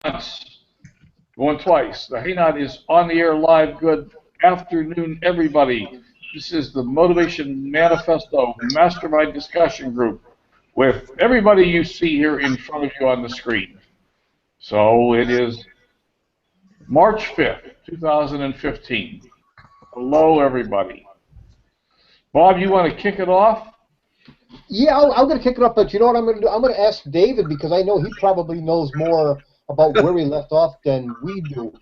once, going twice. The Haynot is on the air live. Good afternoon, everybody. This is the Motivation Manifesto Mastermind Discussion Group with everybody you see here in front of you on the screen. So it is March 5th, 2015. Hello, everybody. Bob, you want to kick it off? Yeah, I'm going to kick it up, but you know what I'm going to do? I'm going to ask David because I know he probably knows more about where we left off than we do.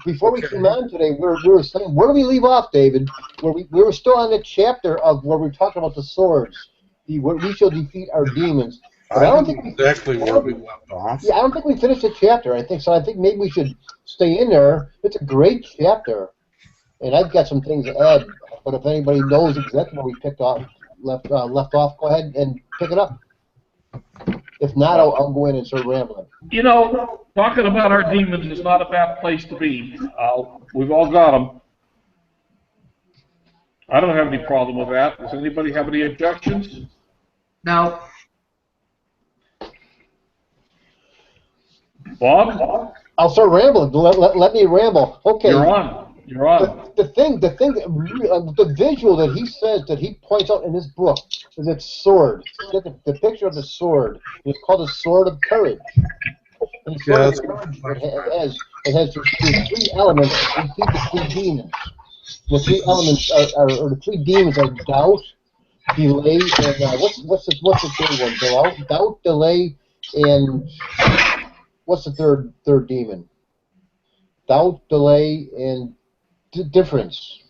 Before we came on today, we were saying, where do we leave off, David? Where we were still on the chapter of where we're talking about the swords, where we shall defeat our demons. But I don't think exactly where we left off. Yeah, I don't think we finished the chapter. I think maybe we should stay in there. It's a great chapter, and I've got some things to add. But if anybody knows exactly where we left off, go ahead and pick it up. If not, I'll go in and start rambling. You know, talking about our demons is not a bad place to be. We've all got them. I don't have any problem with that. Does anybody have any objections? No. Bob? I'll start rambling. Let me ramble. Okay. You're on. You're on. The visual that he says, that he points out in this book, is its sword. The picture of the sword. It's called the Sword of Courage. And the Sword of Courage, it has these three elements that defeat the three demons. The three elements or the three demons are doubt, delay, and what's the third one? Doubt, delay, and what's the third demon? Doubt, delay, and difference.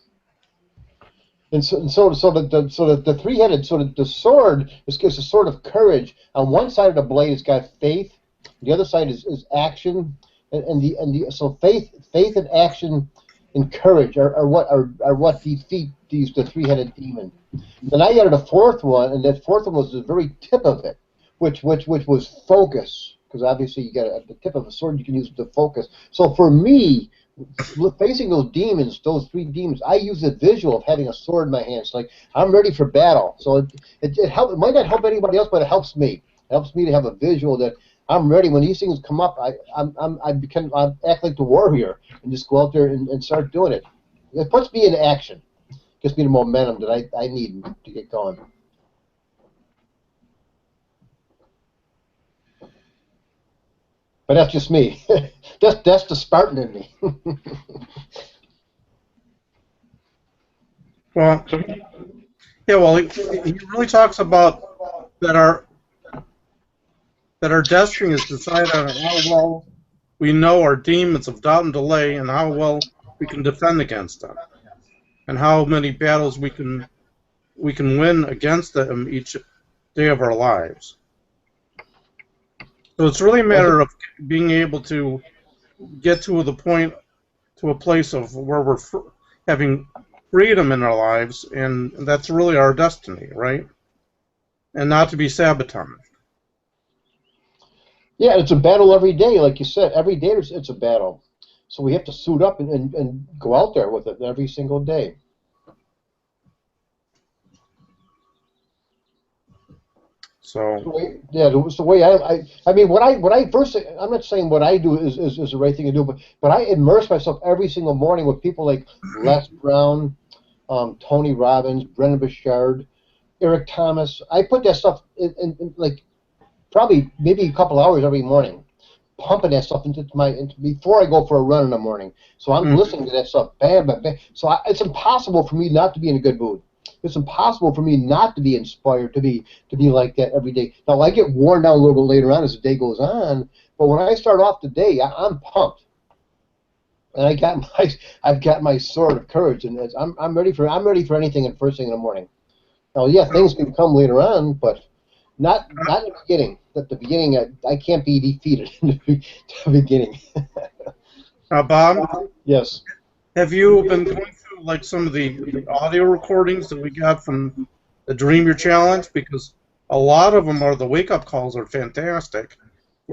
And so the three-headed the sword is a sword of courage. On one side of the blade, it's got faith. The other side is action, so faith and action and courage are what defeat the three-headed demon. Then I added a fourth one, and that fourth one was the very tip of it, which was focus. Because obviously you got at the tip of a sword you can use to focus. So for me, facing those demons, those three demons, I use the visual of having a sword in my hands. Like I'm ready for battle. So it might not help anybody else, but it helps me. It helps me to have a visual that I'm ready. When these things come up, I act like the warrior and just go out there and start doing it. It puts me in action. Gives me the momentum that I need to get going. But that's just me. That's the Spartan in me. Well, yeah. Well, he really talks about that our destiny is decided on how well we know our demons of doubt and delay, and how well we can defend against them, and how many battles we can win against them each day of our lives. So it's really a matter of being able to get to a place of where we're having freedom in our lives, and that's really our destiny, right? And not to be sabotaged. Yeah, it's a battle every day, like you said. Every day it's a battle. So we have to suit up and go out there with it every single day. So yeah, it's the way I mean, what I first, I'm not saying what I do is the right thing to do, but I immerse myself every single morning with people like Les Brown, Tony Robbins, Brendan Bouchard, Eric Thomas. I put that stuff in like probably maybe a couple hours every morning, pumping that stuff into before I go for a run in the morning. So I'm listening to that stuff, bam, bam, bam. So it's impossible for me not to be in a good mood. It's impossible for me not to be inspired to be like that every day. Now I get worn down a little bit later on as the day goes on, but when I start off the day, I'm pumped, and I've got my sword of courage, and I'm ready for anything at first thing in the morning. Now yeah, things can come later on, but not in the beginning. At the beginning, I can't be defeated in the beginning. Bob? Yes. Have you been going through like some of the audio recordings that we got from the Dream Your Challenge? Because a lot of them the wake-up calls are fantastic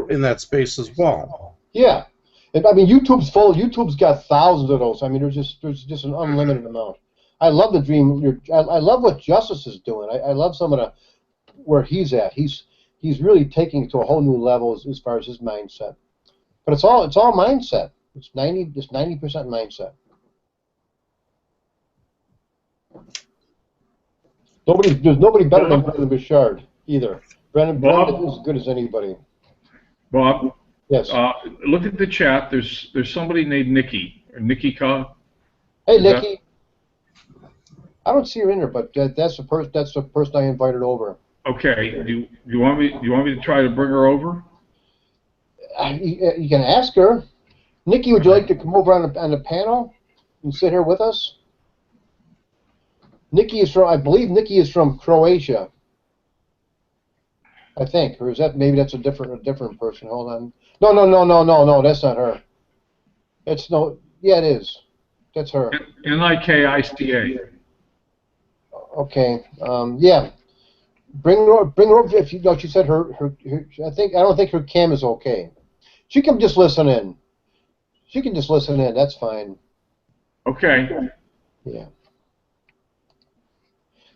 in that space as well. Yeah. I mean, YouTube's full. YouTube's got thousands of those. I mean, there's just an unlimited amount. I love the Dream. I love what Justice is doing. I love some of where he's at. He's really taking it to a whole new level as far as his mindset. But it's all mindset. It's 90% mindset. There's nobody better than Brendan Bouchard either. Brendan is as good as anybody. Bob. Yes. Look at the chat. There's somebody named Nikki or Nikki Ka. Hey, Nikki. I don't see her in there, but that's the person I invited over. Okay. Do you want me to try to bring her over? You can ask her. Nikki, would you like to come over on the panel and sit here with us? I believe Nikki is from Croatia. I think, or maybe that's a different person. Hold on. No, that's not her. Yeah, it is. That's her. Nikica. Okay. Yeah. Bring her over. If you know, she said her. I don't think her cam is okay. She can just listen in. That's fine. Okay. Yeah.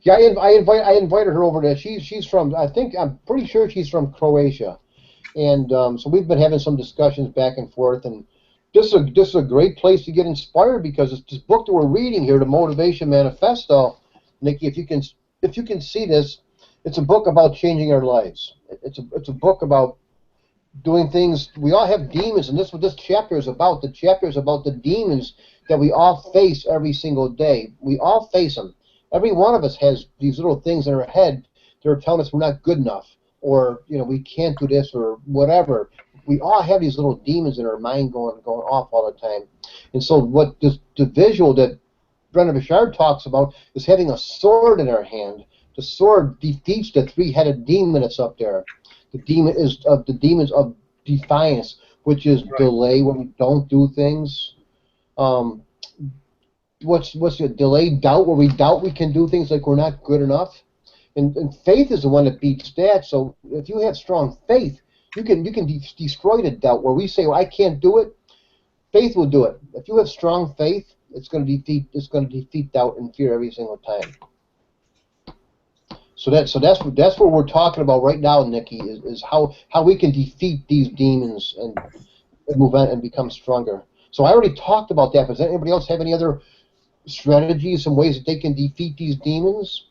Yeah, I invited her over there. She's from. I'm pretty sure she's from Croatia, and so we've been having some discussions back and forth. And this is a great place to get inspired because it's this book that we're reading here, the Motivation Manifesto. Nikki, if you can see this, it's a book about changing our lives. It's a book about doing things. We all have demons, and this is what this chapter is about. The chapter is about the demons that we all face every single day. We all face them. Every one of us has these little things in our head that are telling us we're not good enough, or we can't do this, or whatever. We all have these little demons in our mind going off all the time. And so what the visual that Brendan Bouchard talks about is having a sword in our hand. The sword defeats the three-headed demon that's up there. The demons of defiance, which is delay when we don't do things. What's the delayed doubt, where we doubt we can do things, like we're not good enough, and faith is the one that beats that. So if you have strong faith, you can destroy the doubt, where we say, well, I can't do it. Faith will do it. If you have strong faith, it's going to defeat doubt and fear every single time. So that's what we're talking about right now, Nikki, is how we can defeat these demons and move on and become stronger. So I already talked about that, but does anybody else have any other strategies and ways that they can defeat these demons?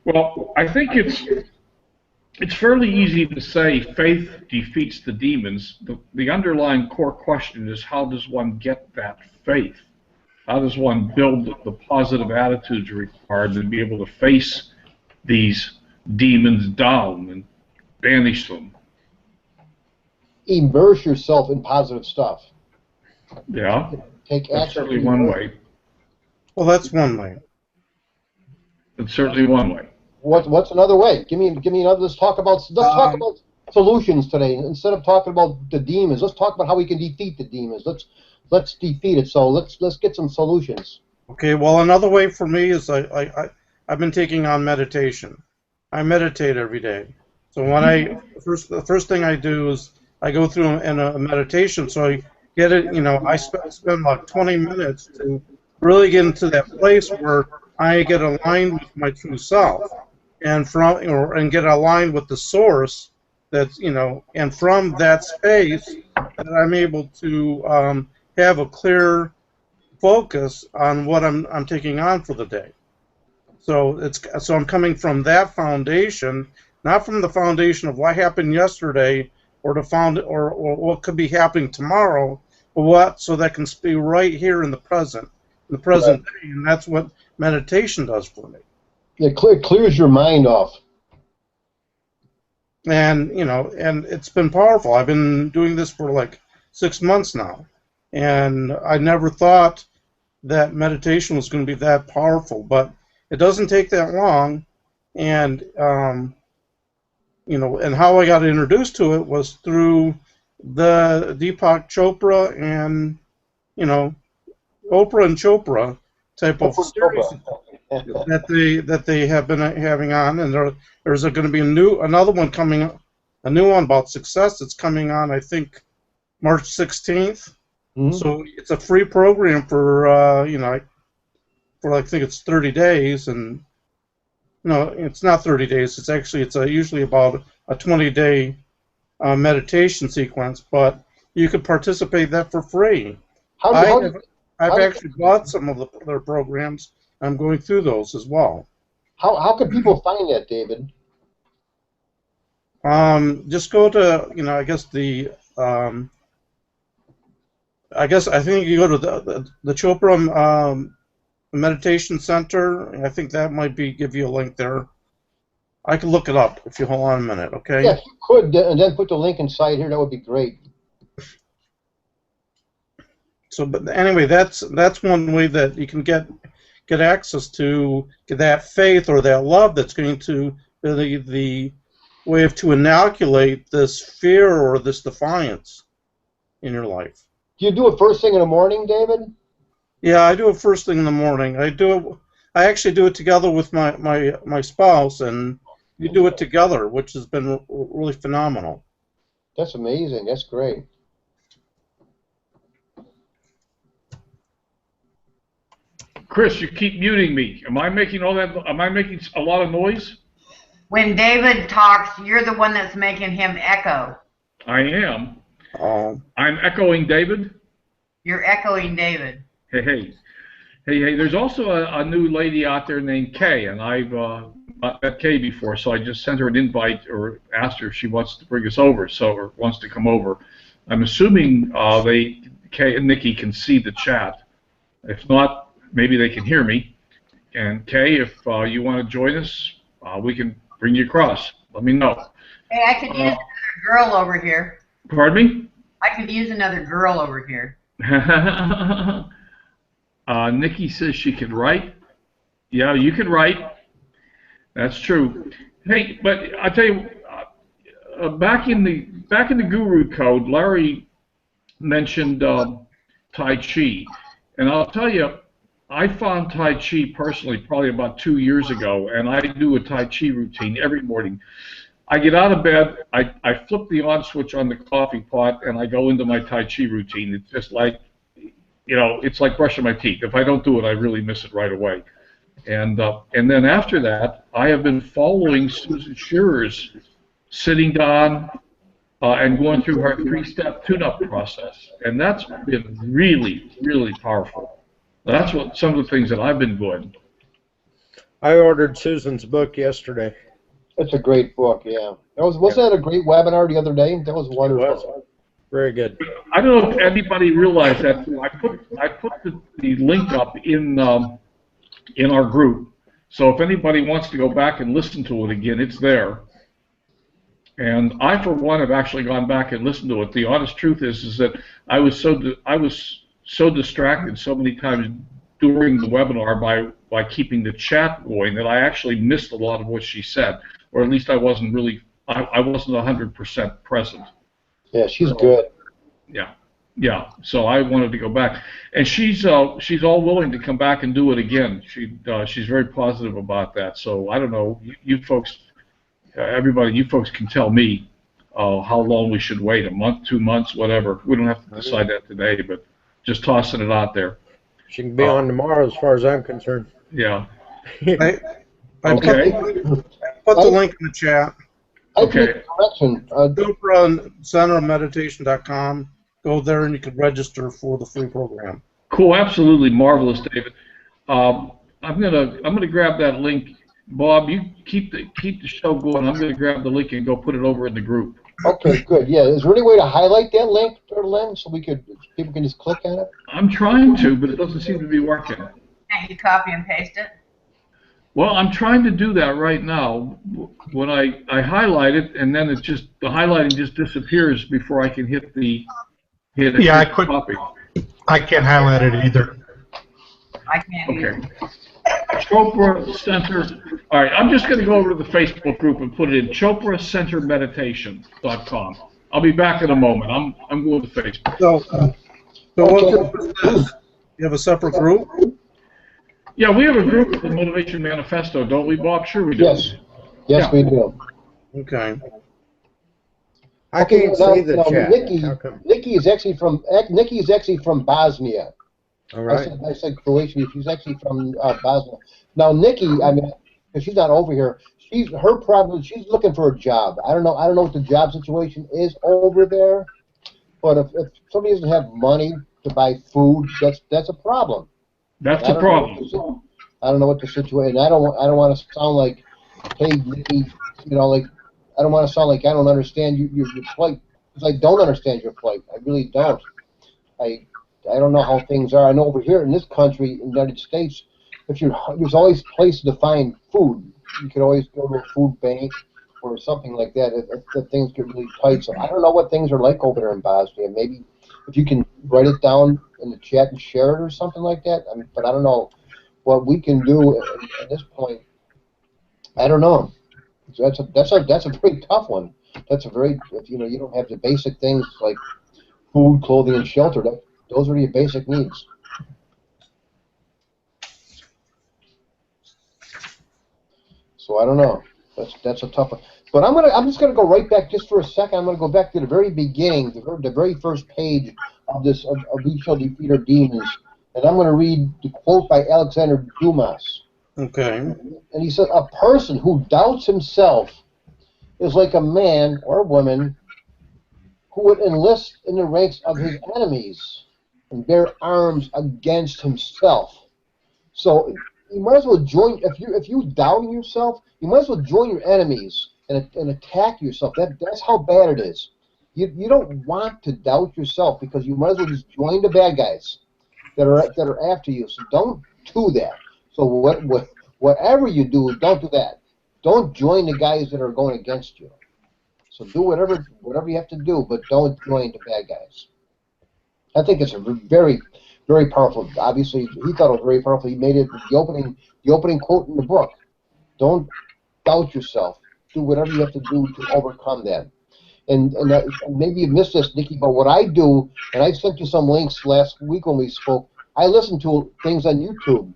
Well, I think it's fairly easy to say faith defeats the demons. The underlying core question is, how does one get that faith? How does one build the positive attitudes required to be able to face these demons down and banish them? Immerse yourself in positive stuff. Yeah, take action. That's certainly one way. Well, that's one way. It's certainly one way. What's another way? Give me another. Let's talk about solutions today. Instead of talking about the demons, let's talk about how we can defeat the demons. Let's defeat it. So let's get some solutions. Okay. Well, another way for me is I've been taking on meditation. I meditate every day. So when the first thing I do is I go through in a meditation. So I get it. I spend like 20 minutes to really get into that place where I get aligned with my true self, and get aligned with the source. That's and from that space, that I'm able to have a clear focus on what I'm taking on for the day. So I'm coming from that foundation, not from the foundation of what happened yesterday or what could be happening tomorrow, but so that can be right here in the present day, and that's what meditation does for me. It clears your mind off. And and it's been powerful. I've been doing this for like 6 months now, and I never thought that meditation was going to be that powerful, but it doesn't take that long. And and how I got introduced to it was through the Deepak Chopra and Oprah and Chopra type of series that they have been having on, and there's going to be another one coming up, a new one about success that's coming on, I think March 16th. Mm-hmm. So it's a free program for for I think it's 30 days, and no, it's not 30 days. It's usually about a 20-day meditation sequence, but you could participate in that for free. How I've actually bought some of their programs. I'm going through those as well. How can people find that, David? Just go to, I guess I think you go to the Chopra Meditation Center. I think that might give you a link there. I can look it up if you hold on a minute, okay? Yeah, if you could, and then put the link inside here, that would be great. So, but anyway, that's one way that you can get access to that faith or that love that's going to be the way to inoculate this fear or this defiance in your life. Do you do it first thing in the morning, David? Yeah, I do it first thing in the morning. I actually do it together with my spouse, and you do it together, which has been really phenomenal. That's amazing. That's great. Chris, you keep muting me. Am I making all that? Am I making a lot of noise? When David talks, you're the one that's making him echo. I am. I'm echoing David. You're echoing David. Hey. There's also a new lady out there named Kay, and I've not met Kay before, so I just sent her an invite or asked her if she wants to bring us over, or wants to come over. I'm assuming Kay and Nikki can see the chat. If not, maybe they can hear me. And Kay, if you want to join us, we can bring you across. Let me know. Hey, I could use another girl over here. Pardon me? I could use another girl over here. Nikki says she can write. Yeah, you can write. That's true. Hey, but I tell you, back in the Guru Code, Larry mentioned Tai Chi, and I'll tell you, I found Tai Chi personally probably about 2 years ago, and I do a Tai Chi routine every morning. I get out of bed, I flip the on switch on the coffee pot, and I go into my Tai Chi routine. It's just like, it's like brushing my teeth. If I don't do it, I really miss it right away. And then after that, I have been following Susan Shearer's sitting down and going through her 3-step tune-up process, and that's been really, really powerful. That's some of the things that I've been doing. I ordered Susan's book yesterday. That's a great book, yeah. Wasn't that a great webinar the other day? That was wonderful. It was. Very good. I don't know if anybody realized that. I put the link up in our group, so if anybody wants to go back and listen to it again, it's there. And I, for one, have actually gone back and listened to it. The honest truth is that I was so distracted so many times during the webinar by keeping the chat going that I actually missed a lot of what she said, or at least I wasn't 100% present. Yeah, she's good. Yeah. So I wanted to go back, and she's all willing to come back and do it again. She's very positive about that. So I don't know, you folks, everybody, you folks can tell me how long we should wait, a month, 2 months, whatever. We don't have to decide that today, but just tossing it out there. She can be on tomorrow, as far as I'm concerned. Yeah. I Okay. put the link in the chat. Okay. CenterMeditation.com. Go there and you can register for the free program. Cool. Absolutely marvelous, David. I'm gonna grab that link. Bob, you keep the show going. I'm gonna grab the link and go put it over in the group. Okay, good. Yeah, is there any way to highlight that link, Lynn, so people can just click on it? I'm trying to, but it doesn't seem to be working. Can't you copy and paste it? Well, I'm trying to do that right now. When I highlight it, and then the highlighting just disappears before I can hit it. Yeah, copy. I can't highlight it either. I can't either. Chopra Center. All right, I'm just going to go over to the Facebook group and put it in ChopraCenterMeditation.com. I'll be back in a moment. I'm going to Facebook. So what group is this? You have a separate group? Yeah, we have a group of the Motivation Manifesto, don't we, Bob? Sure we do. Yes. Yes, we do. Okay. I can't see the chat. Nikki is actually from Bosnia. All right. I said Croatia. She's actually from Bosnia. Now, Nikki, because she's not over here, her problem is she's looking for a job. I don't know what the job situation is over there, but if somebody doesn't have money to buy food, that's a problem. That's I the don't know problem. I don't know what the situation. I don't want to sound like, hey, Nikki, like I don't want to sound like I don't understand your plight, because I don't understand your plight. I really don't. I don't know how things are. I know over here in this country, in the United States, there's always places to find food. You could always go to a food bank or something like that if things get really tight. So I don't know what things are like over there in Bosnia. Maybe if you can write it down in the chat and share it or something like that. But I don't know what we can do at this point. I don't know. That's a very tough one. That's a very, if you don't have the basic things like food, clothing, and shelter. Those are your basic needs. So I don't know. That's a tough one. But I'm just gonna go right back just for a second. I'm gonna go back to the very beginning, the very first page of this of We Shall Defeat Our Demons, and I'm gonna read the quote by Alexander Dumas. Okay. And he said, "A person who doubts himself is like a man or a woman who would enlist in the ranks of his enemies and bear arms against himself." So you might as well join, if you down yourself, you might as well join your enemies and attack yourself. That's how bad it is. You don't want to doubt yourself, because you might as well just join the bad guys that are after you. So don't do that. So whatever you do, don't do that. Don't join the guys that are going against you. So do whatever you have to do, but don't join the bad guys. I think it's a very, very powerful. Obviously, he thought it was very powerful. He made it the opening quote in the book. Don't doubt yourself. Do whatever you have to do to overcome that. And maybe you missed this, Nikki, but what I do, and I sent you some links last week when we spoke. I listen to things on YouTube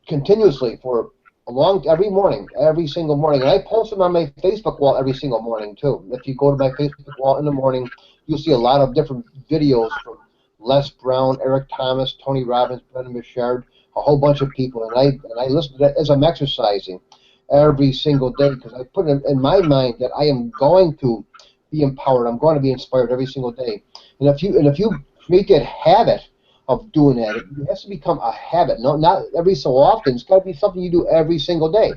continuously for every single morning, and I post them on my Facebook wall every single morning too. If you go to my Facebook wall in the morning, you'll see a lot of different videos from Les Brown, Eric Thomas, Tony Robbins, Brendan Bouchard, a whole bunch of people, and I listen to that as I'm exercising every single day, because I put it in my mind that I am going to be empowered. I'm going to be inspired every single day. And if you create that habit of doing that, it has to become a habit. No, not every so often. It's got to be something you do every single day.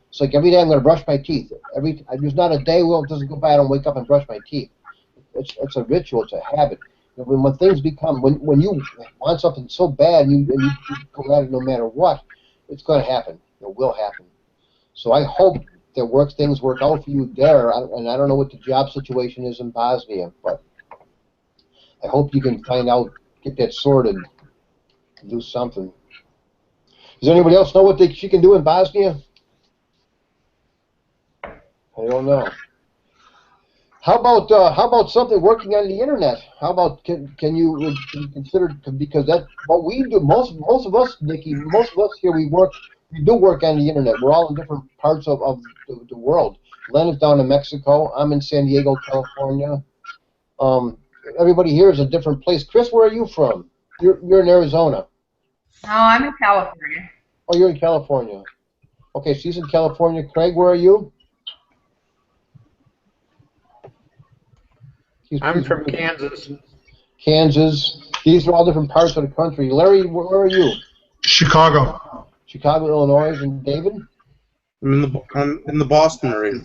It's like every day I'm going to brush my teeth. There's not a day where it doesn't go by I don't wake up and brush my teeth. It's a ritual. It's a habit. When things become, when you want something so bad and you go at it no matter what, it's going to happen. It will happen. So I hope that things work out for you there. And I don't know what the job situation is in Bosnia, but I hope you can find out, get that sorted, do something. Does anybody else know what she can do in Bosnia? I don't know. How about something working on the internet? How about can you consider, because that's what we do. Most of us, Nikki, most of us here, we do work on the internet. We're all in different parts of the world. Len is down in Mexico. I'm in San Diego, California. Everybody here is a different place. Chris, where are you from? You're in Arizona. No, I'm in California. Oh, you're in California. Okay, she's in California. Craig, where are you? I'm from Kansas. Kansas. These are all different parts of the country. Larry, where are you? Chicago. Chicago, Illinois. And David? I'm in the Boston area.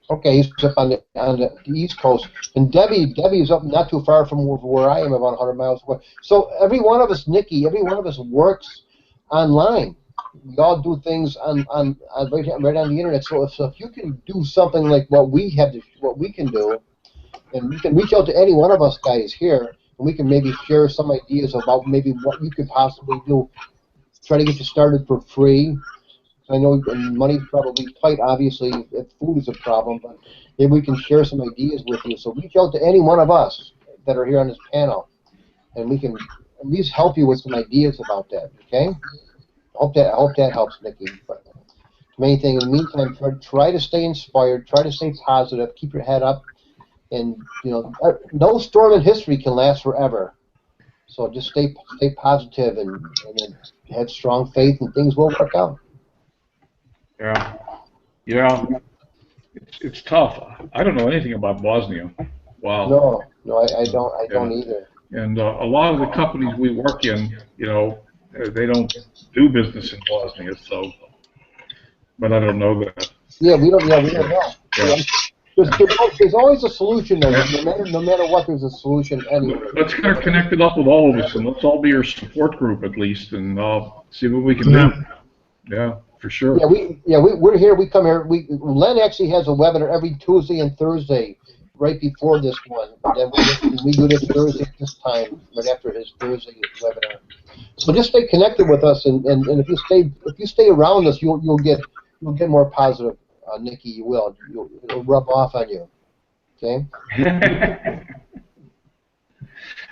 Okay, he's up on the East Coast. And Debbie is up not too far from where I am, about 100 miles away. So every one of us, Nikki, every one of us works online. We all do things right on the internet. So if you can do something like what we can do, and you can reach out to any one of us guys here, and we can maybe share some ideas about maybe what you could possibly do. Try to get you started for free. I know money's probably tight, obviously, if food is a problem, but maybe we can share some ideas with you. So reach out to any one of us that are here on this panel, and we can at least help you with some ideas about that, okay? I hope that helps, Nikki. But main thing, in the meantime, try to stay inspired, try to stay positive, keep your head up, and no storm in history can last forever. So just stay positive and have strong faith, and things will work out. Yeah. Yeah, it's tough. I don't know anything about Bosnia. Wow. No, I don't. I Yeah. don't either. And a lot of the companies we work in, they don't do business in Bosnia, so, but I don't know that. Yeah, we don't. Yeah, we don't know. Yeah. There's always a solution though. Yeah. No matter what, there's a solution anyway. Let's kind of connect it up with all of us, and let's all be your support group at least, and see what we can do. Yeah, for sure. We're here. We come here. Len actually has a webinar every Tuesday and Thursday, right before this one. Then we do this Thursday this time, right after his Thursday webinar. So just stay connected with us, and if you stay around us, you'll get more positive. Nikki, you will. It'll rub off on you. Okay.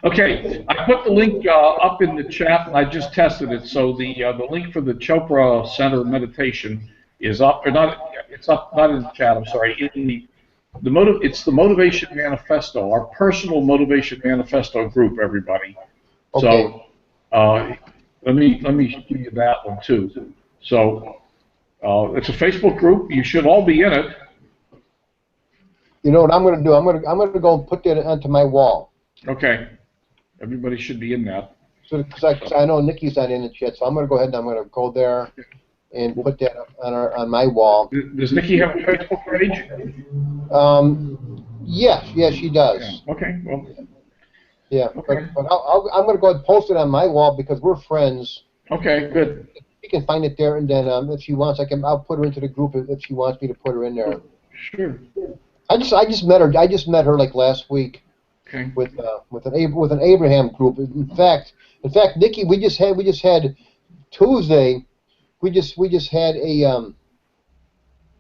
Okay, I put the link up in the chat, and I just tested it. So the link for the Chopra Center meditation is up, or not? It's up, not in the chat. I'm sorry. It's the Motivation Manifesto, our personal Motivation Manifesto group. Everybody. Okay. So let me give you that one too. So it's a Facebook group. You should all be in it. You know what I'm going to do? I'm going to go and put that onto my wall. Okay. Everybody should be in that. So, because I know Nikki's not in it yet, so I'm going to go ahead and I'm going to go there and put that up on my wall. Does Nikki have a Facebook page? Yes, she does. Yeah. Okay. Well. Yeah, Okay. but I'm going to go ahead and post it on my wall because we're friends. Okay. Good. She can find it there, and then if she wants, I'll put her into the group if she wants me to put her in there. Sure. I just met her. I just met her like last week. Okay. With an Abraham group. In fact, Nikki, we just had Tuesday. We just had a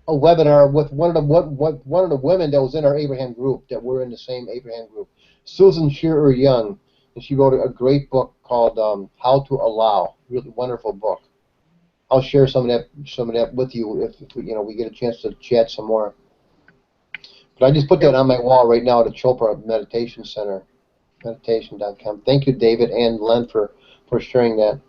webinar with one of the women that was in our Abraham group, that we're in the same Abraham group, Susan Shearer Young, and she wrote a great book called How to Allow. Really wonderful book. I'll share some of that with you if we get a chance to chat some more. But I just put that on my wall right now at the Chopra Meditation Center, meditation.com. Thank you, David and Len, for sharing that.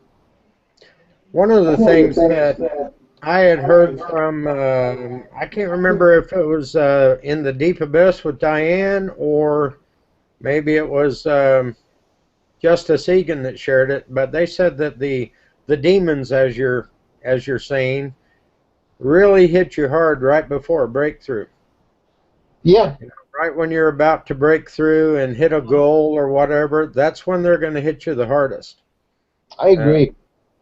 One of the things that I had heard from, I can't remember if it was in the Deep Abyss with Diane, or maybe it was Justice Egan that shared it, but they said that the demons, as you're saying, really hit you hard right before a breakthrough. Yeah. Right when you're about to break through and hit a goal or whatever, that's when they're going to hit you the hardest. I agree.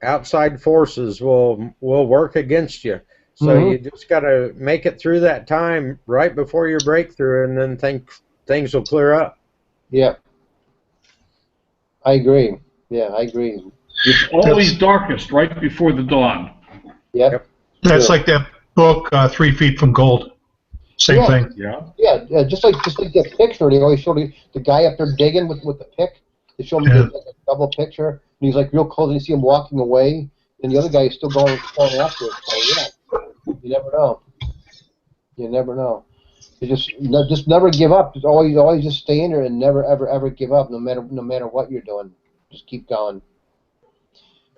Outside forces will work against you. So you just got to make it through that time right before your breakthrough, and then things will clear up. Yeah. I agree. Yeah, I agree. It's always darkest right before the dawn. Yep. That's like that book, 3 Feet from Gold. Same thing. Yeah. Yeah, just like that picture. They always show the guy up there digging with the pick. They show me the double picture, and he's like real close, and you see him walking away, and the other guy is still going after it. So yeah, you never know. You never know. You just never give up. Just always just stay in there and never ever give up, no matter what you're doing. Just keep going.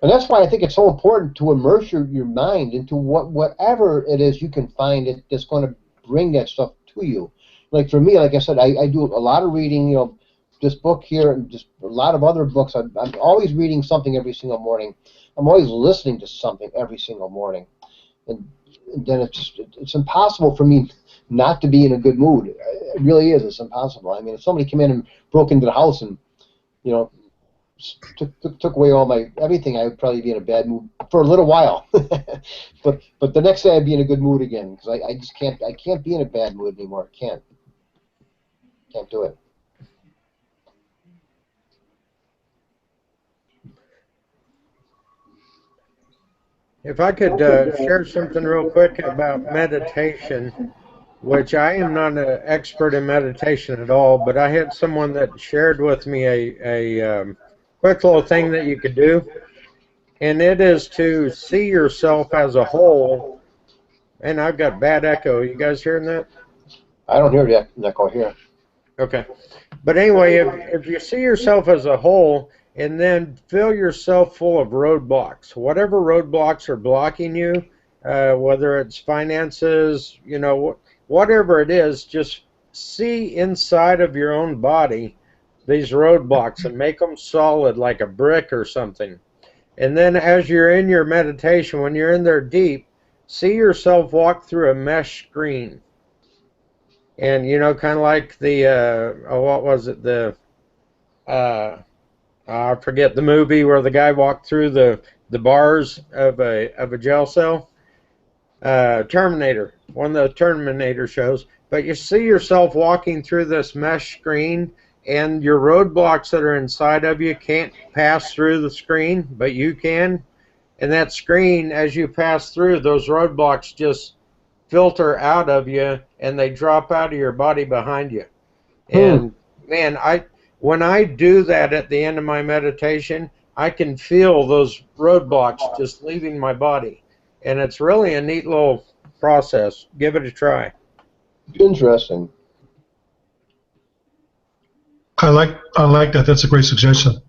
And that's why I think it's so important to immerse your mind into whatever it is you can find that's going to bring that stuff to you. Like for me, like I said, I do a lot of reading, this book here and just a lot of other books. I'm always reading something every single morning. I'm always listening to something every single morning. And then it's impossible for me not to be in a good mood. It really is. It's impossible. I mean, if somebody came in and broke into the house and, took away all my everything, I would probably be in a bad mood for a little while. but the next day I'd be in a good mood again, because I just can't be in a bad mood anymore. Can't do it. If I could share something real quick about meditation, which I am not an expert in meditation at all, but I had someone that shared with me a quick little thing that you could do, and it is to see yourself as a whole. And I've got bad echo. You guys hearing that? I don't hear the echo here. Okay. But anyway, if you see yourself as a whole, and then fill yourself full of roadblocks, whatever roadblocks are blocking you, whether it's finances, you know, whatever it is, just see inside of your own body these roadblocks and make them solid like a brick or something. And then as you're in your meditation, when you're in there deep, see yourself walk through a mesh screen. And, you know, kind of like the, what was it, I forget the movie where the guy walked through the bars of a jail cell. Terminator, one of the Terminator shows. But you see yourself walking through this mesh screen, and your roadblocks that are inside of you can't pass through the screen, but you can. And that screen, as you pass through, those roadblocks just filter out of you, and they drop out of your body behind you. And man, when I do that at the end of my meditation, I can feel those roadblocks just leaving my body. And it's really a neat little process. Give it a try. Interesting. I like that. That's a great suggestion.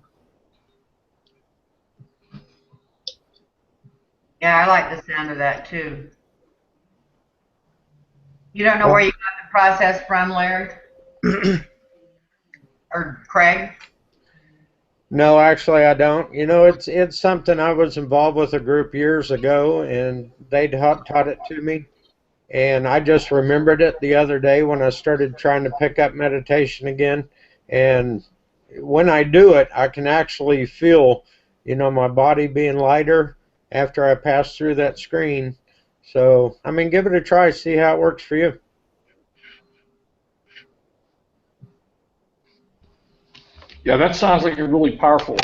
Yeah, I like the sound of that too. You don't know where you got the process from, Larry? Or Craig? No, actually, I don't. You know, it's something I was involved with a group years ago, and they taught it to me. And I just remembered it the other day when I started trying to pick up meditation again. And when I do it, I can actually feel, you know, my body being lighter after I pass through that screen. So, I mean, give it a try, see how it works for you. Yeah, that sounds like a really powerful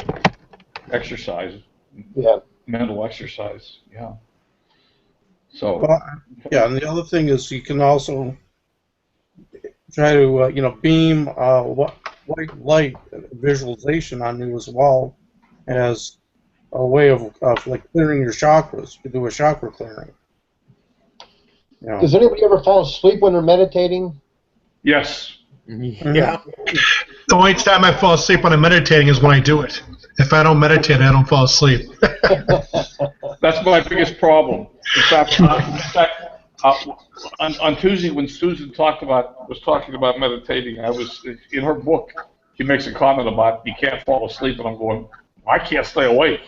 exercise. Yeah. Mental exercise. Yeah. So. Well, yeah, and the other thing is you can also try to you know, beam white light visualization on you as well as a way of like clearing your chakras. You do a chakra clearing. You know. Does anybody ever fall asleep when they're meditating? Yes. Yeah. The only time I fall asleep when I'm meditating is when I do it. If I don't meditate, I don't fall asleep. That's my biggest problem. In fact, on Tuesday when Susan was talking about meditating, I was in her book. She makes a comment about you can't fall asleep, and I'm going, I can't stay awake.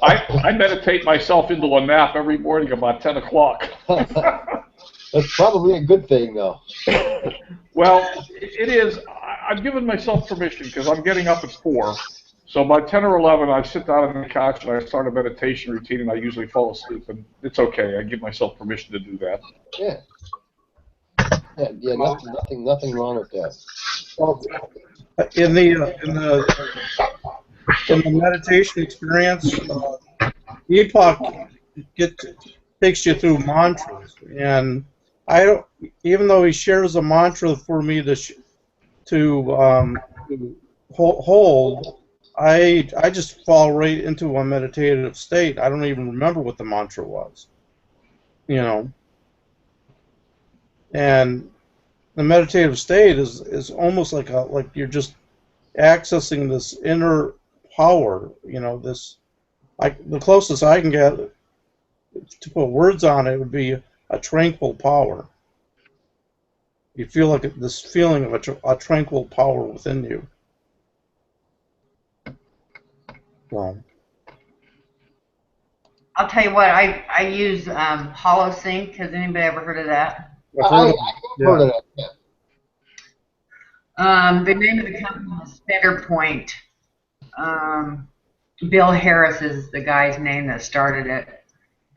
I meditate myself into a nap every morning about 10 o'clock. That's probably a good thing, though. Well, it is. I've given myself permission because I'm getting up at 4. So by 10 or 11, I sit down on the couch and I start a meditation routine, and I usually fall asleep, and it's okay. I give myself permission to do that. Yeah. Yeah. Nothing wrong with that. Well, in the meditation experience, Deepak takes you through mantras, and I don't. Even though he shares a mantra for me to hold, I just fall right into a meditative state. I don't even remember what the mantra was, you know. And the meditative state is almost like you're just accessing this inner power, you know. The closest I can get to put words on it would be a tranquil power. You feel like this feeling of a tranquil power within you. Well, I'll tell you what, I use HoloSync. Has anybody ever heard of that? I've heard of that. Yeah. The name of the company is Centerpoint. Bill Harris is the guy's name that started it,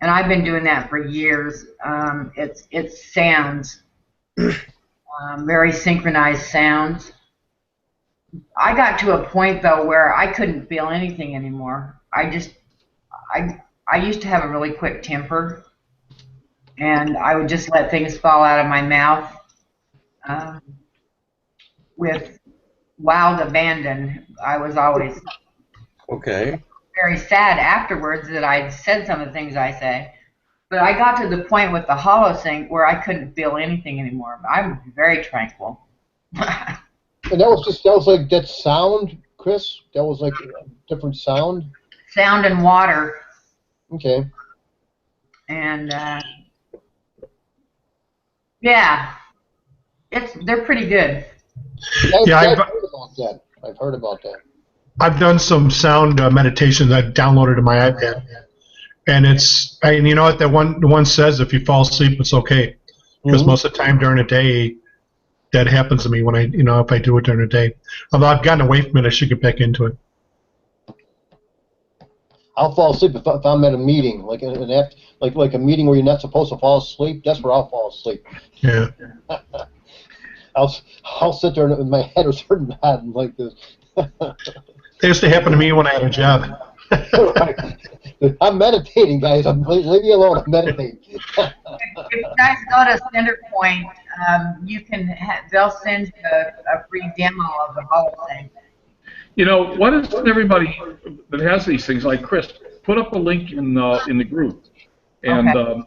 and I've been doing that for years. It's sounds, very synchronized sounds. I got to a point though where I couldn't feel anything anymore. I used to have a really quick temper, and I would just let things fall out of my mouth with wild abandon. I was always very sad afterwards that I'd said some of the things I say. But I got to the point with the HoloSync where I couldn't feel anything anymore. I'm very tranquil. And that was like that sound, Chris? That was like a different sound? Sound and water. Okay. And yeah, they're pretty good. Yeah, I've heard about that. I've heard about that. I've done some sound meditations I've downloaded to my iPad, and and you know what the one says, if you fall asleep, it's okay, because most of the time during the day, that happens to me when if I do it during the day. Although I've gotten away from it, I should get back into it. I'll fall asleep if I'm at a meeting, like like a meeting where you're not supposed to fall asleep. That's where I'll fall asleep. Yeah. I'll sit there and my head is hurting bad and like this. It used to happen to me when I had a job. I'm meditating, guys. Leave me alone. I'm meditating. If you guys go to Centerpoint, you can they'll send you a free demo of the whole thing. You know, why doesn't everybody that has these things, like Chris, put up a link in the group, and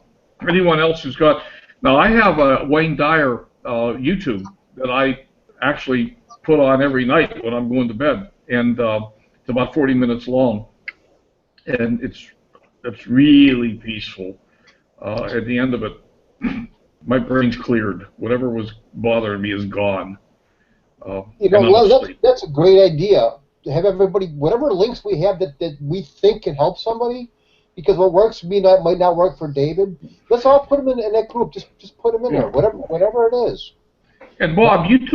anyone else who's got. Now, I have a Wayne Dyer YouTube that I actually put on every night when I'm going to bed, and it's about 40 minutes long, and it's really peaceful. At the end of it, my brain's cleared. Whatever was bothering me is gone. That's a great idea. To have everybody, whatever links we have that we think can help somebody, because what works for me might not work for David. Let's all put them in that group. Just put them in there, whatever it is. And Bob, you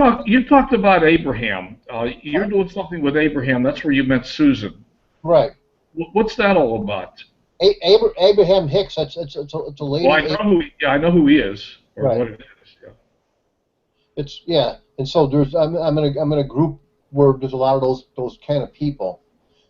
talked about Abraham. You're doing something with Abraham. That's where you met Susan. Right. What's that all about? Abraham Hicks. It's a lady. Well, I know who he is, or right. what it is. Yeah. And so I'm in a group where there's a lot of those kind of people,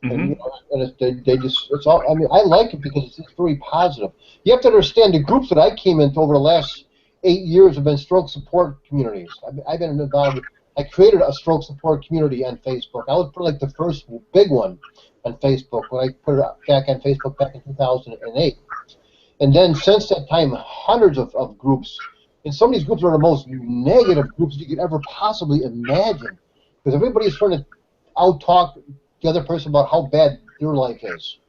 and it's all. I mean, I like it because it's very positive. You have to understand the groups that I came into over the last 8 years have been stroke support communities. I've been involved. I created a stroke support community on Facebook. I was like the first big one on Facebook when I put it back on Facebook back in 2008, and then since that time, hundreds of groups. And some of these groups are the most negative groups you could ever possibly imagine, because everybody's trying to out-talk the other person about how bad your life is.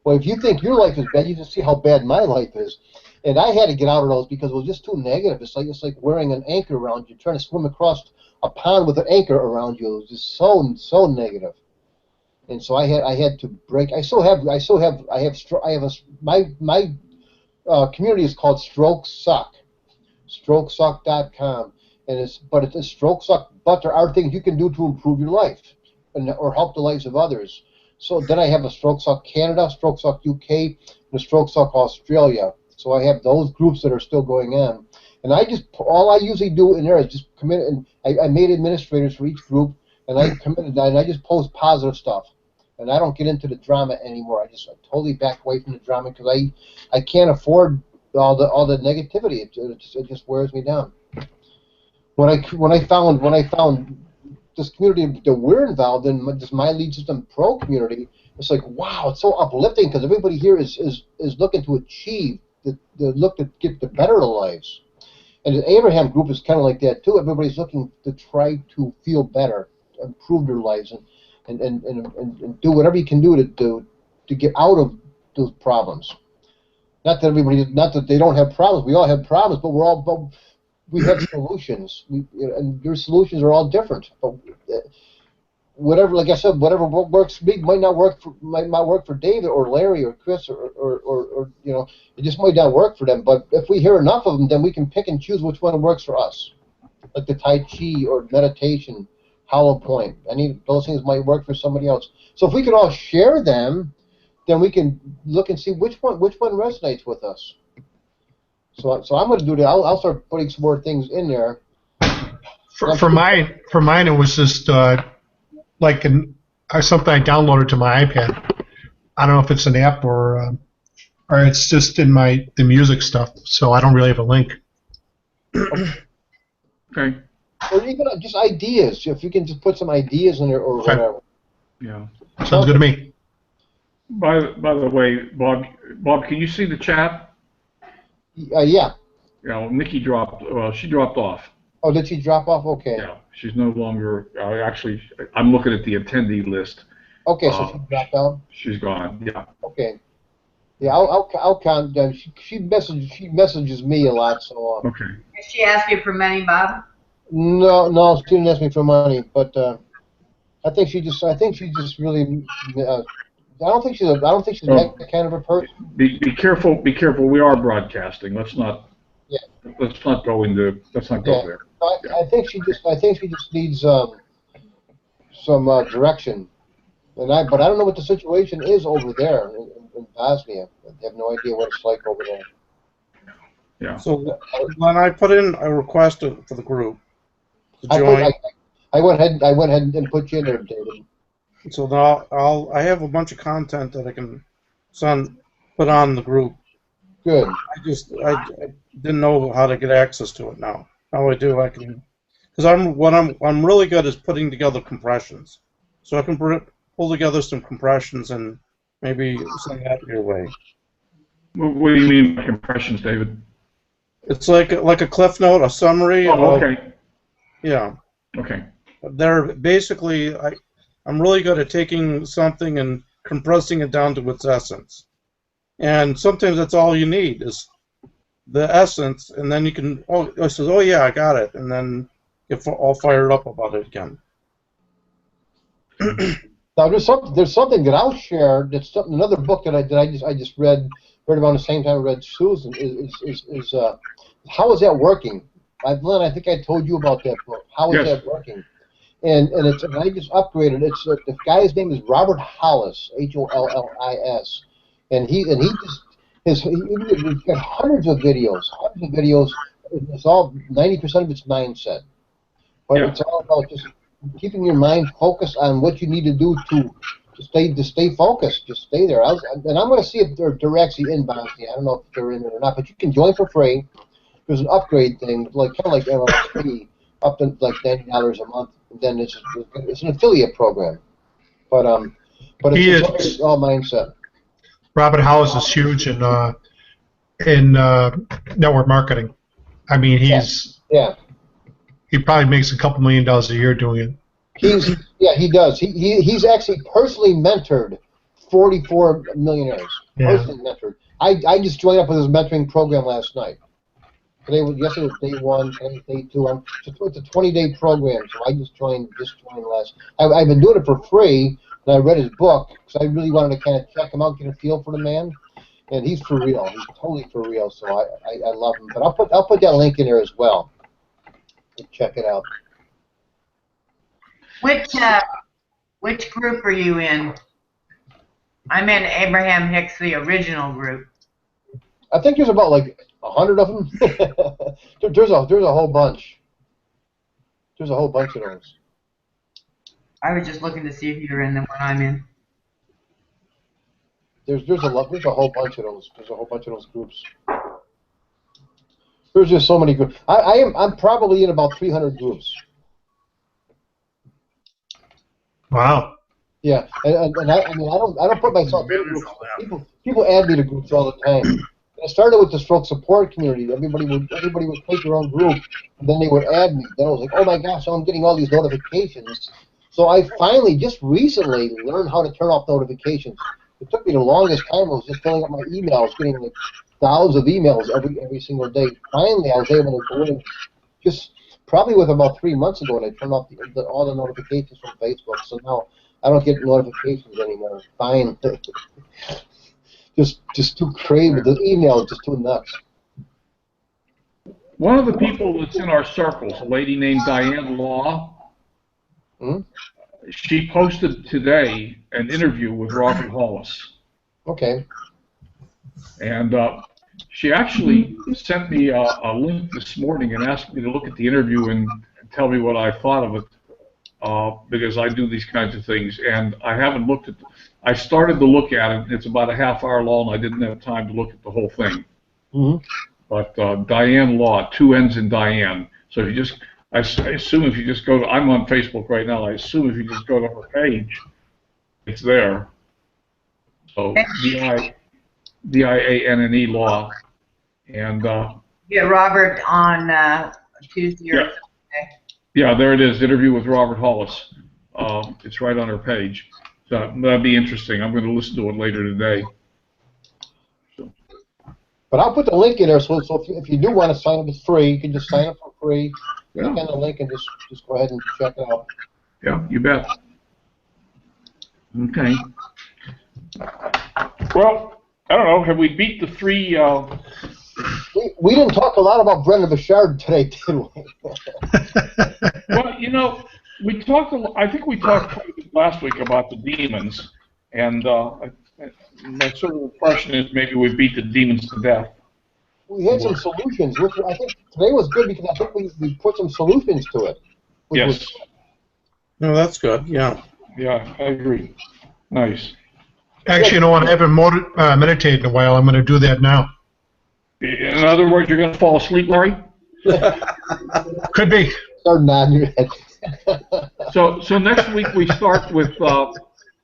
Well, if you think your life is bad, you just see how bad my life is. And I had to get out of those because it was just too negative. It's like wearing an anchor around you, trying to swim across a pond with an anchor around you. It was just so negative. And so I had to break. My community is called Stroke Suck. StrokeSuck.com, and it's a Stroke Suck. But there are things you can do to improve your life, or help the lives of others. So then I have a Stroke Suck Canada, Stroke Suck UK, and a Stroke Suck Australia. So I have those groups that are still going on, and all I usually do in there is just commit. And I made administrators for each group, and I committed that, and I just post positive stuff, and I don't get into the drama anymore. I totally back away from the drama because I can't afford all the negativity. It just wears me down. When I found this community that we're involved in, this My Lead System Pro community, it's like, wow, it's so uplifting because everybody here is looking to achieve, look to get the better lives. And the Abraham group is kind of like that too. Everybody's looking to try to feel better, improve their lives, and do whatever you can do to get out of those problems. Not that they don't have problems. We all have problems, but we have solutions. And your solutions are all different. But whatever, like I said, whatever works for me might not work for David or Larry or Chris or it just might not work for them. But if we hear enough of them, then we can pick and choose which one works for us. Like the Tai Chi or meditation, hollow point. Those things might work for somebody else. So if we could all share them, then we can look and see which one resonates with us. So I'm going to do that. I'll start putting some more things in there. For mine, it was just like something I downloaded to my iPad. I don't know if it's an app or it's just in the music stuff. So I don't really have a link. Okay. Or even just ideas. If you can just put some ideas in there or whatever. Yeah. Sounds good to me. By the way, Bob, can you see the chat? Yeah. Nikki dropped. She dropped off. Oh, did she drop off? Okay. Yeah, she's no longer. Actually, I'm looking at the attendee list. Okay, so she dropped out. She's gone. Yeah. Okay. Yeah, I'll count them. She messages me a lot, so. Okay. Did she ask you for money, Bob? No, she didn't ask me for money, but I think she just really. I don't think she's Oh, that kind of a person. be careful. Be careful. We are broadcasting. Let's not. Yeah. Let's not go into. Let's not go Yeah. there. I think she just needs some direction, but I don't know what the situation is over there in Bosnia. I have no idea what it's like over there. Yeah. So when I put in a request for the group to I join, went ahead and put you in there, David. so that I have a bunch of content that I can put on the group. Good. I didn't know how to get access to it now. Now I do. I can, because I'm really good is putting together compressions, so I can pull together some compressions and maybe send that your way. What do you mean by compressions, David? It's like a cliff note, a summary. Oh, okay. Yeah. Okay. They're basically I'm really good at taking something and compressing it down to its essence. And sometimes that's all you need is the essence, and then you can, it says, oh yeah, I got it, and then get all fired up about it again. Now there's something that I'll share. That's another book that I just read about the same time I read Susan is how is that working? Glenn, I think I told you about that book. How is that working? And I just upgraded. The guy's name is Robert Hollis, Hollis, and he's got hundreds of videos. It's all 90% of it's mindset, but it's all about just keeping your mind focused on what you need to do to stay focused. Just stay there. And I'm going to see if they're actually in Bosnia. I don't know if they're in there or not, but you can join for free. There's an upgrade thing, kind of like LLC, up to like $90 a month. And then it's an affiliate program, but it's all mindset. Robert House is huge in network marketing. I mean, he probably makes a couple $1 million a year doing it. He does. He's actually personally mentored 44 millionaires. Yeah. Personally mentored. I just joined up with his mentoring program last night. Yesterday was day 1, today's day 2. It's a 20-day program, so I just joined last. I've been doing it for free, and I read his book because I really wanted to kind of check him out, get a feel for the man, and he's for real. He's totally for real. So I love him. But I'll put that link in there as well. Check it out. Which group are you in? I'm in Abraham Hicks, the original group. I think there's about like 100 of them. there's a whole bunch. There's a whole bunch of those. I was just looking to see if you were in the one I'm in. There's a whole bunch of those. There's a whole bunch of those groups. There's just so many groups. I'm probably in about 300 groups. Wow. Yeah, and I don't put myself in groups. People add me to groups all the time. I started with the stroke support community. Everybody would take their own group, and then they would add me. Then I was like, oh my gosh, I'm getting all these notifications. So I finally, just recently, learned how to turn off notifications. It took me the longest time. I was just filling up my emails, getting like thousands of emails every single day. Finally, I was able to go in, just probably with about 3 months ago, and I turned off all the notifications from Facebook. So now I don't get notifications anymore. Fine. Just too crazy. The email is just too nuts. One of the people that's in our circles, a lady named Diane Law, she posted today an interview with Robert Hollis. Okay. And she actually sent me a link this morning and asked me to look at the interview and tell me what I thought of it, because I do these kinds of things. And I haven't looked at I started to look at it. It's about a half hour long. I didn't have time to look at the whole thing. But Diane Law, 2 N's in Diane. So if you just, I assume if you just go to, I'm on Facebook right now. I assume if you just go to her page, it's there. So D-I-A-N-N-E Law, and Yeah, Robert on Tuesday or Thursday. Yeah, there it is. Interview with Robert Hollis. It's right on her page. So that'd be interesting. I'm going to listen to it later today. But I'll put the link in there, so if you do want to sign up, it's free. You can just sign up for free. Yeah. Click on the link and just go ahead and check it out. Yeah, you bet. Okay. Well, I don't know. Have we beat the three? We didn't talk a lot about Brendan Bouchard today, did we? Well, you know, we talked. I think we talked quite a bit last week about the demons, and my sort of impression is maybe we beat the demons to death. We had some solutions, which I think today was good because I think we put some solutions to it. Yes. No, that's good. Yeah. Yeah, I agree. Nice. Actually, you know what? I haven't meditated in a while. I'm going to do that now. In other words, you're going to fall asleep, Larry? Could be. Start nodding your head. So next week we start with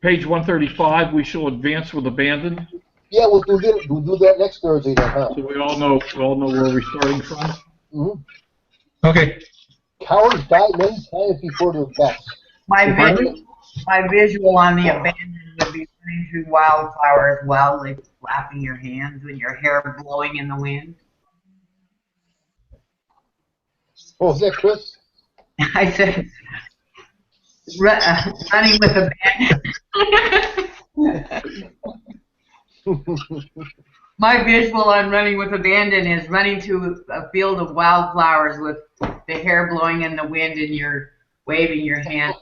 page 135. We shall advance with abandon. Yeah, we'll do that next Thursday then, huh? So we all know where we're starting from. Mm-hmm. Okay. Cowards die many times before their deaths. My visual on the abandoned would be running through wildflowers wildly flapping your hands with your hair blowing in the wind. Oh, is that Chris? I said, running with abandon. My visual on running with abandon is running through a field of wildflowers with the hair blowing in the wind and you're waving your hand.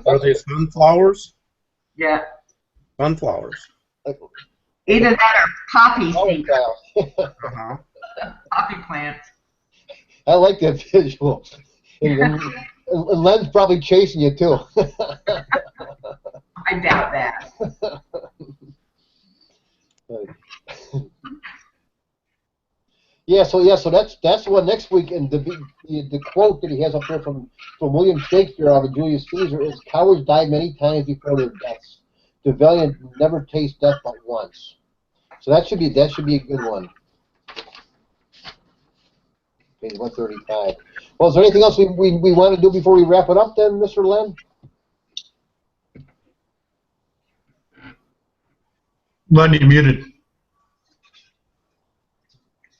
Are they sunflowers? Yeah. Sunflowers. Either that or poppy Oh, seeds, Uh-huh. poppy plants. I like that visual. And Len's probably chasing you too. I doubt that. So that's what next week, and the quote that he has up there from William Shakespeare out of Julius Caesar is, "Cowards die many times before their deaths. The valiant never taste death but once." So that should be a good one. Page 135. Well, is there anything else we want to do before we wrap it up then, Mr. Len? Len, you're muted.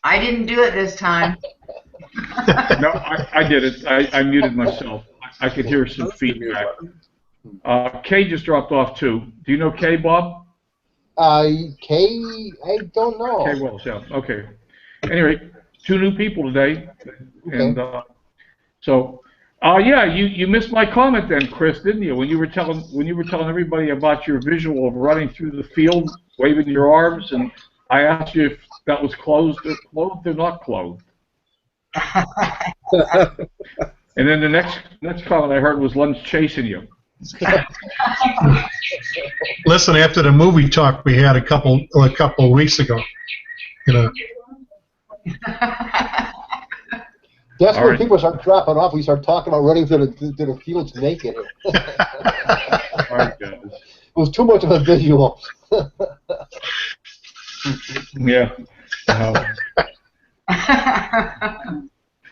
I didn't do it this time. No, I did it. I muted myself. I could hear some feedback. Kay just dropped off too. Do you know Kay, Bob? Kay, I don't know. Kay Wells, yeah. Okay. Anyway, 2 new people today, and yeah, you missed my comment then, Chris, didn't you? When you were telling everybody about your visual of running through the field, waving your arms, and I asked you if that was clothed or not clothed. And then the next comment I heard was Len's chasing you. Listen, after the movie talk we had a couple of weeks ago, you know. That's when people start dropping off. We start talking about running to the fields naked. All right, guys. It was too much of a visual. Yeah.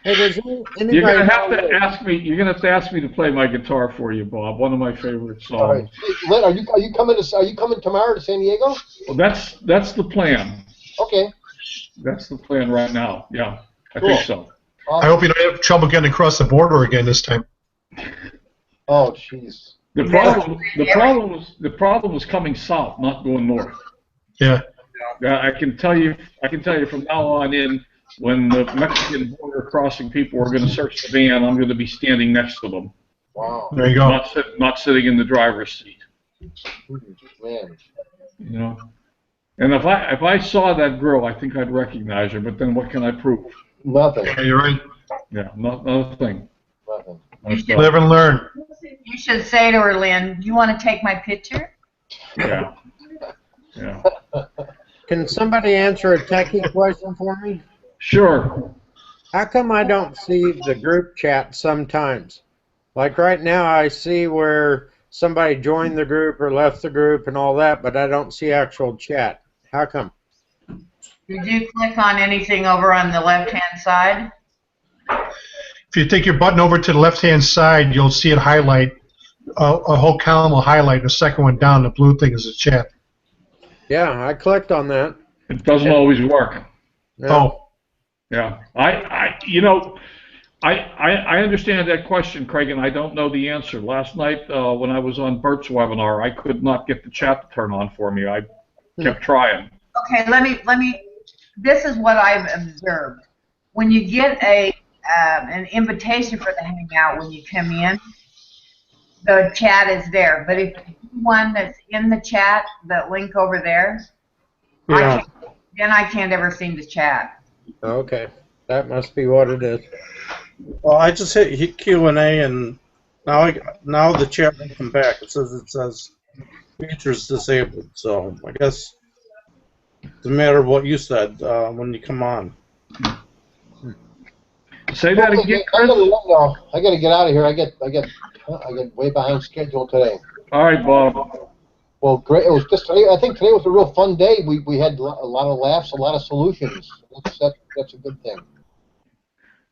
Hey, does anybody You're gonna have know- to ask me. You're gonna have to ask me to play my guitar for you, Bob. One of my favorite songs. All right. Hey, Len, are you coming tomorrow to San Diego? Well, that's the plan. Okay. That's the plan right now. Yeah, I Cool. think so. I hope you don't have trouble getting across the border again this time. Oh, jeez. The problem was coming south, not going north. Yeah. I can tell you from now on in, when the Mexican border crossing people are going to search the van, I'm going to be standing next to them. Wow. There you go. Not sitting in the driver's seat. Man. You know. And if I saw that girl, I think I'd recognize her. But then what can I prove? Nothing. Yeah, you're right. Yeah, nothing. Nothing. Live and learn. You should say to her, Lynn, you want to take my picture? Yeah. Yeah. Can somebody answer a techie question for me? Sure. How come I don't see the group chat sometimes? Like right now, I see where somebody joined the group or left the group and all that, but I don't see actual chat. How come? Did you click on anything over on the left-hand side? If you take your button over to the left-hand side, you'll see it highlight. A whole column will highlight. The second one down, the blue thing is the chat. Yeah, I clicked on that. It doesn't always work. No. Oh, Yeah. I understand that question, Craig, and I don't know the answer. Last night, when I was on Bert's webinar, I could not get the chat to turn on for me. I kept trying. Okay, let me. This is what I've observed. When you get an invitation for the hangout when you come in, the chat is there. But if you do one that's in the chat, that link over there, Yeah. I can't ever seem to chat. Okay. That must be what it is. Well, I just hit Q&A, and now the chat will come back. It says features disabled. So I guess it's a matter of what you said when you come on. Say that again, I gotta Chris. run now. I gotta get out of here. I get way behind schedule today. All right, Bob. Well, great. It was just today. I think today was a real fun day. We had a lot of laughs, a lot of solutions. That's a good thing.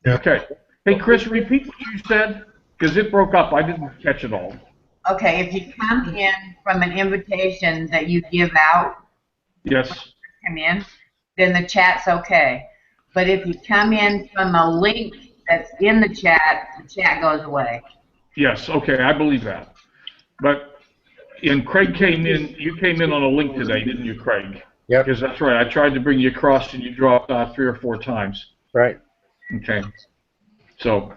yeah. Okay. Hey, Chris, repeat what you said, because it broke up. I didn't catch it all. Okay, if you come in from an invitation that you give out, Yes. come in, then the chat's okay. But if you come in from a link that's in the chat goes away. Yes. Okay, I believe that. But Craig came in. You came in on a link today, didn't you, Craig? Yep. Because that's right. I tried to bring you across, and you dropped 3 or 4 times. Right. Okay. So.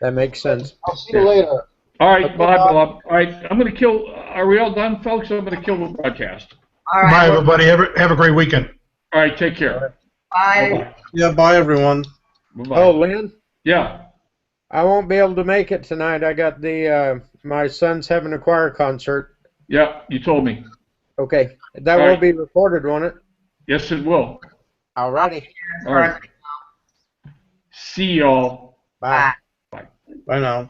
That makes sense. I'll see you later. All right, bye, Bob. All right, I'm going to kill. Are we all done, folks? I'm going to kill the broadcast. All Bye, right. everybody. Have a great weekend. All right, take care. Bye. Yeah, bye, everyone. Bye-bye. Oh, Lynn, Yeah. I won't be able to make it tonight. I got my son's having a choir concert. Yeah, you told me. Okay. That All will right. be recorded, won't it? Yes, it will. Alrighty. All right. See y'all. Bye. Bye now.